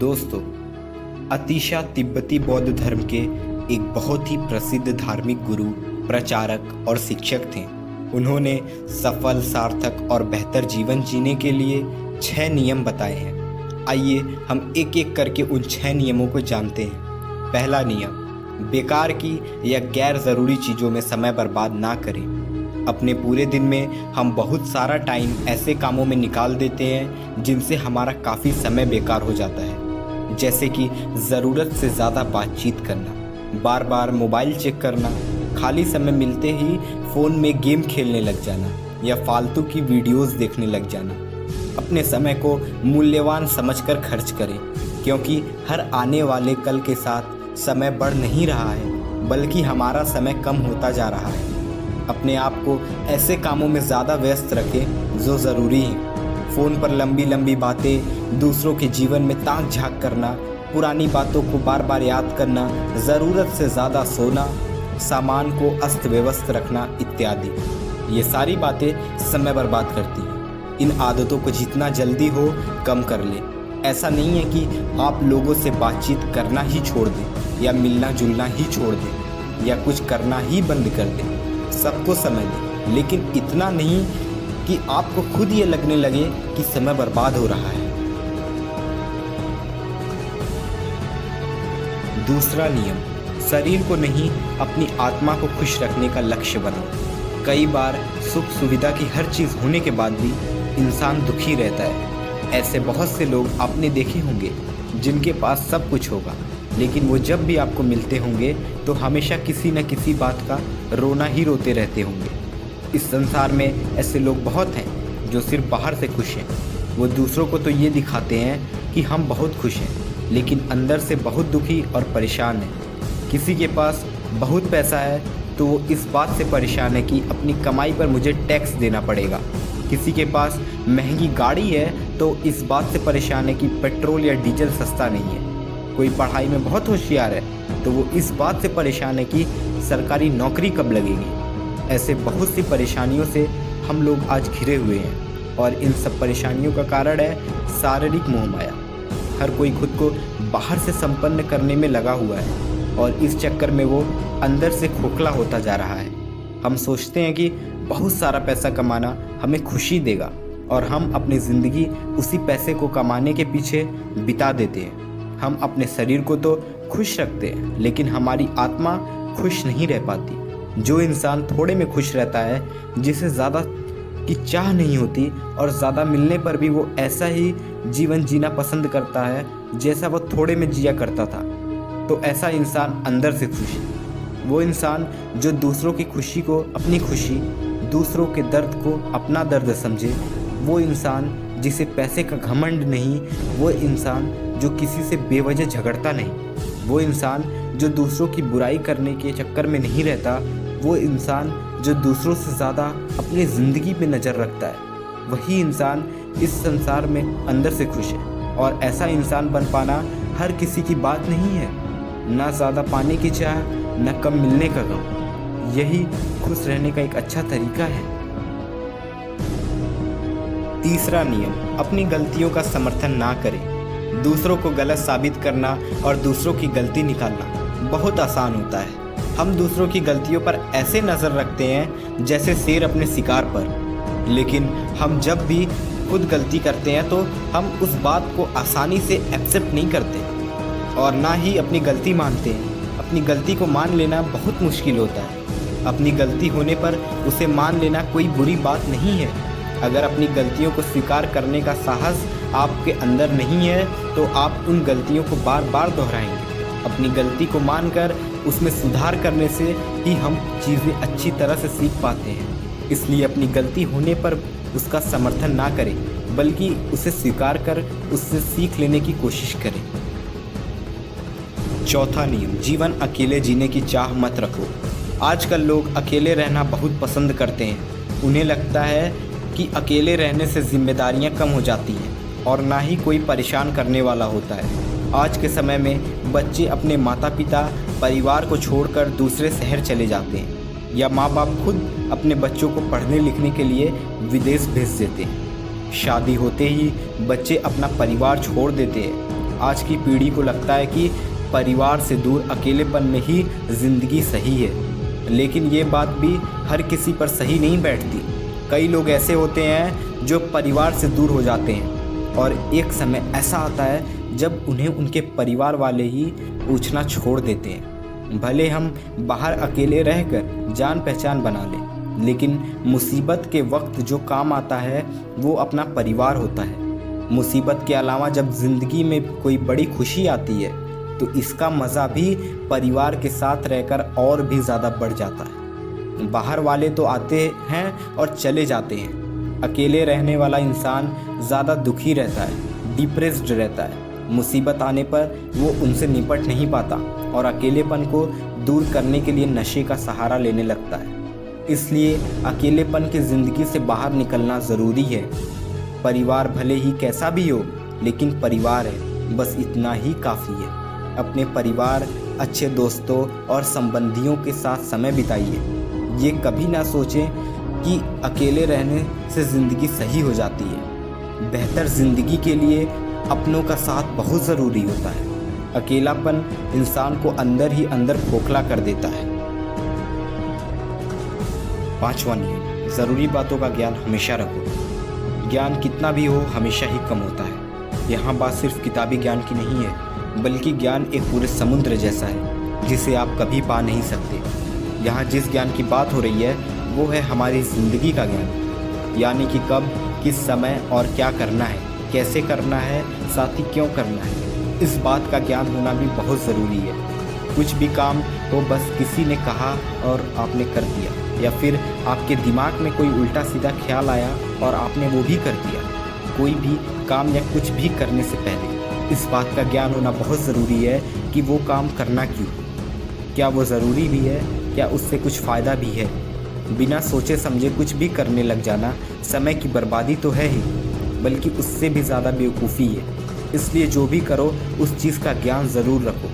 दोस्तों, अतीशा तिब्बती बौद्ध धर्म के एक बहुत ही प्रसिद्ध धार्मिक गुरु, प्रचारक और शिक्षक थे। उन्होंने सफल, सार्थक और बेहतर जीवन जीने के लिए 6 नियम बताए हैं। आइए हम एक एक करके उन 6 नियमों को जानते हैं। पहला नियम, बेकार की या गैर ज़रूरी चीज़ों में समय बर्बाद ना करें। अपने पूरे दिन में हम बहुत सारा टाइम ऐसे कामों में निकाल देते हैं जिनसे हमारा काफ़ी समय बेकार हो जाता है, जैसे कि ज़रूरत से ज़्यादा बातचीत करना, बार बार मोबाइल चेक करना, खाली समय मिलते ही फ़ोन में गेम खेलने लग जाना या फालतू की वीडियोस देखने लग जाना। अपने समय को मूल्यवान समझकर खर्च करें, क्योंकि हर आने वाले कल के साथ समय बढ़ नहीं रहा है, बल्कि हमारा समय कम होता जा रहा है। अपने आप को ऐसे कामों में ज़्यादा व्यस्त रखें जो ज़रूरी हैं। फ़ोन पर लंबी लंबी बातें, दूसरों के जीवन में ताक झाँक करना, पुरानी बातों को बार बार याद करना, ज़रूरत से ज़्यादा सोना, सामान को अस्त व्यस्त रखना इत्यादि, ये सारी बातें समय बर्बाद करती हैं। इन आदतों को जितना जल्दी हो कम कर लें। ऐसा नहीं है कि आप लोगों से बातचीत करना ही छोड़ दें या मिलना जुलना ही छोड़ दें या कुछ करना ही बंद कर दें। सबको समय दें, लेकिन इतना नहीं कि आपको खुद ये लगने लगे कि समय बर्बाद हो रहा है। दूसरा नियम, शरीर को नहीं अपनी आत्मा को खुश रखने का लक्ष्य बनाओ। कई बार सुख सुविधा की हर चीज़ होने के बाद भी इंसान दुखी रहता है। ऐसे बहुत से लोग आपने देखे होंगे जिनके पास सब कुछ होगा, लेकिन वो जब भी आपको मिलते होंगे तो हमेशा किसी न किसी बात का रोना ही रोते रहते होंगे। इस संसार में ऐसे लोग बहुत हैं जो सिर्फ बाहर से खुश हैं। वो दूसरों को तो ये दिखाते हैं कि हम बहुत खुश हैं, लेकिन अंदर से बहुत दुखी और परेशान हैं। किसी के पास बहुत पैसा है तो वो इस बात से परेशान है कि अपनी कमाई पर मुझे टैक्स देना पड़ेगा। किसी के पास महंगी गाड़ी है तो इस बात से परेशान है कि पेट्रोल या डीजल सस्ता नहीं है। कोई पढ़ाई में बहुत होशियार है तो वो इस बात से परेशान है कि सरकारी नौकरी कब लगेगी। ऐसे बहुत सी परेशानियों से हम लोग आज घिरे हुए हैं, और इन सब परेशानियों का कारण है शारीरिक मोहमाया। हर कोई खुद को बाहर से संपन्न करने में लगा हुआ है, और इस चक्कर में वो अंदर से खोखला होता जा रहा है। हम सोचते हैं कि बहुत सारा पैसा कमाना हमें खुशी देगा, और हम अपनी ज़िंदगी उसी पैसे को कमाने के पीछे बिता देते हैं। हम अपने शरीर को तो खुश रखते हैं, लेकिन हमारी आत्मा खुश नहीं रह पाती। जो इंसान थोड़े में खुश रहता है, जिसे ज़्यादा की चाह नहीं होती और ज़्यादा मिलने पर भी वो ऐसा ही जीवन जीना पसंद करता है जैसा वो थोड़े में जिया करता था, तो ऐसा इंसान अंदर से खुश है। वो इंसान जो दूसरों की खुशी को अपनी खुशी, दूसरों के दर्द को अपना दर्द समझे, वो इंसान जिसे पैसे का घमंड नहीं, वो इंसान जो किसी से बेवजह झगड़ता नहीं, वो इंसान जो दूसरों की बुराई करने के चक्कर में नहीं रहता, वो इंसान जो दूसरों से ज़्यादा अपनी ज़िंदगी पे नज़र रखता है, वही इंसान इस संसार में अंदर से खुश है। और ऐसा इंसान बन पाना हर किसी की बात नहीं है। ना ज़्यादा पाने की चाह, न कम मिलने का गम, यही खुश रहने का एक अच्छा तरीका है। तीसरा नियम, अपनी गलतियों का समर्थन ना करें। दूसरों को गलत साबित करना और दूसरों की गलती निकालना बहुत आसान होता है। हम दूसरों की गलतियों पर ऐसे नज़र रखते हैं जैसे शेर अपने शिकार पर, लेकिन हम जब भी खुद गलती करते हैं तो हम उस बात को आसानी से एक्सेप्ट नहीं करते और ना ही अपनी गलती मानते हैं। अपनी गलती को मान लेना बहुत मुश्किल होता है। अपनी गलती होने पर उसे मान लेना कोई बुरी बात नहीं है। अगर अपनी गलतियों को स्वीकार करने का साहस आपके अंदर नहीं है तो आप उन गलतियों को बार बार दोहराएंगे। अपनी गलती को मानकर उसमें सुधार करने से ही हम चीज़ें अच्छी तरह से सीख पाते हैं। इसलिए अपनी गलती होने पर उसका समर्थन ना करें, बल्कि उसे स्वीकार कर उससे सीख लेने की कोशिश करें। चौथा नियम, जीवन अकेले जीने की चाह मत रखो। आजकल लोग अकेले रहना बहुत पसंद करते हैं। उन्हें लगता है कि अकेले रहने से जिम्मेदारियां कम हो जाती हैं और ना ही कोई परेशान करने वाला होता है। आज के समय में बच्चे अपने माता पिता, परिवार को छोड़कर दूसरे शहर चले जाते हैं, या माँ बाप खुद अपने बच्चों को पढ़ने लिखने के लिए विदेश भेज देते हैं। शादी होते ही बच्चे अपना परिवार छोड़ देते हैं। आज की पीढ़ी को लगता है कि परिवार से दूर अकेलेपन में ही ज़िंदगी सही है, लेकिन ये बात भी हर किसी पर सही नहीं बैठती। कई लोग ऐसे होते हैं जो परिवार से दूर हो जाते हैं और एक समय ऐसा आता है जब उन्हें उनके परिवार वाले ही पूछना छोड़ देते हैं। भले हम बाहर अकेले रहकर जान पहचान बना लें, लेकिन मुसीबत के वक्त जो काम आता है वो अपना परिवार होता है। मुसीबत के अलावा जब ज़िंदगी में कोई बड़ी खुशी आती है तो इसका मज़ा भी परिवार के साथ रहकर और भी ज़्यादा बढ़ जाता है। बाहर वाले तो आते हैं और चले जाते हैं, अकेले रहने वाला इंसान ज़्यादा दुखी रहता है, डिप्रेस्ड रहता है। मुसीबत आने पर वो उनसे निपट नहीं पाता और अकेलेपन को दूर करने के लिए नशे का सहारा लेने लगता है। इसलिए अकेलेपन की ज़िंदगी से बाहर निकलना ज़रूरी है। परिवार भले ही कैसा भी हो, लेकिन परिवार है, बस इतना ही काफ़ी है। अपने परिवार, अच्छे दोस्तों और संबंधियों के साथ समय बिताइए। ये कभी ना सोचें कि अकेले रहने से ज़िंदगी सही हो जाती है। बेहतर ज़िंदगी के लिए अपनों का साथ बहुत ज़रूरी होता है। अकेलापन इंसान को अंदर ही अंदर खोखला कर देता है। 5वां नियम, ज़रूरी बातों का ज्ञान हमेशा रखो। ज्ञान कितना भी हो हमेशा ही कम होता है। यहाँ बात सिर्फ किताबी ज्ञान की नहीं है, बल्कि ज्ञान एक पूरे समुद्र जैसा है जिसे आप कभी पा नहीं सकते। यहाँ जिस ज्ञान की बात हो रही है वो है हमारी ज़िंदगी का ज्ञान, यानी कि कब, किस समय और क्या करना है, कैसे करना है, साथ ही क्यों करना है। इस बात का ज्ञान होना भी बहुत ज़रूरी है। कुछ भी काम हो बस किसी ने कहा और आपने कर दिया, या फिर आपके दिमाग में कोई उल्टा सीधा ख्याल आया और आपने वो भी कर दिया। कोई भी काम या कुछ भी करने से पहले इस बात का ज्ञान होना बहुत ज़रूरी है कि वो काम करना क्यों, क्या वो ज़रूरी भी है, क्या उससे कुछ फ़ायदा भी है। बिना सोचे समझे कुछ भी करने लग जाना समय की बर्बादी तो है ही, बल्कि उससे भी ज़्यादा बेवकूफ़ी है। इसलिए जो भी करो उस चीज़ का ज्ञान ज़रूर रखो।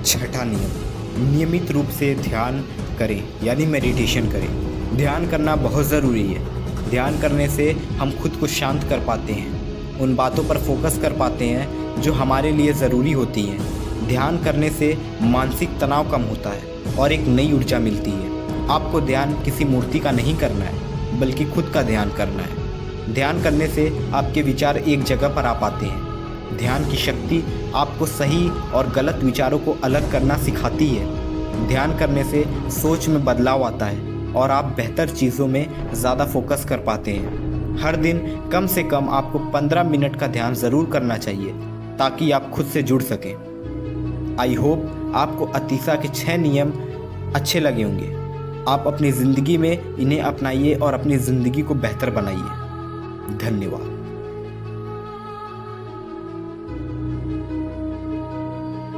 6वां नियम, नियमित रूप से ध्यान करें, यानी मेडिटेशन करें। ध्यान करना बहुत ज़रूरी है। ध्यान करने से हम खुद को शांत कर पाते हैं, उन बातों पर फोकस कर पाते हैं जो हमारे लिए ज़रूरी होती हैं। ध्यान करने से मानसिक तनाव कम होता है और एक नई ऊर्जा मिलती है। आपको ध्यान किसी मूर्ति का नहीं करना है, बल्कि खुद का ध्यान करना है। ध्यान करने से आपके विचार एक जगह पर आ पाते हैं। ध्यान की शक्ति आपको सही और गलत विचारों को अलग करना सिखाती है। ध्यान करने से सोच में बदलाव आता है और आप बेहतर चीज़ों में ज़्यादा फोकस कर पाते हैं। हर दिन कम से कम आपको 15 मिनट का ध्यान ज़रूर करना चाहिए ताकि आप खुद से जुड़ सकें। आई होप आपको अतीसा के 6 नियम अच्छे लगे होंगे। आप अपनी ज़िंदगी में इन्हें अपनाइए और अपनी ज़िंदगी को बेहतर बनाइए। धन्यवाद।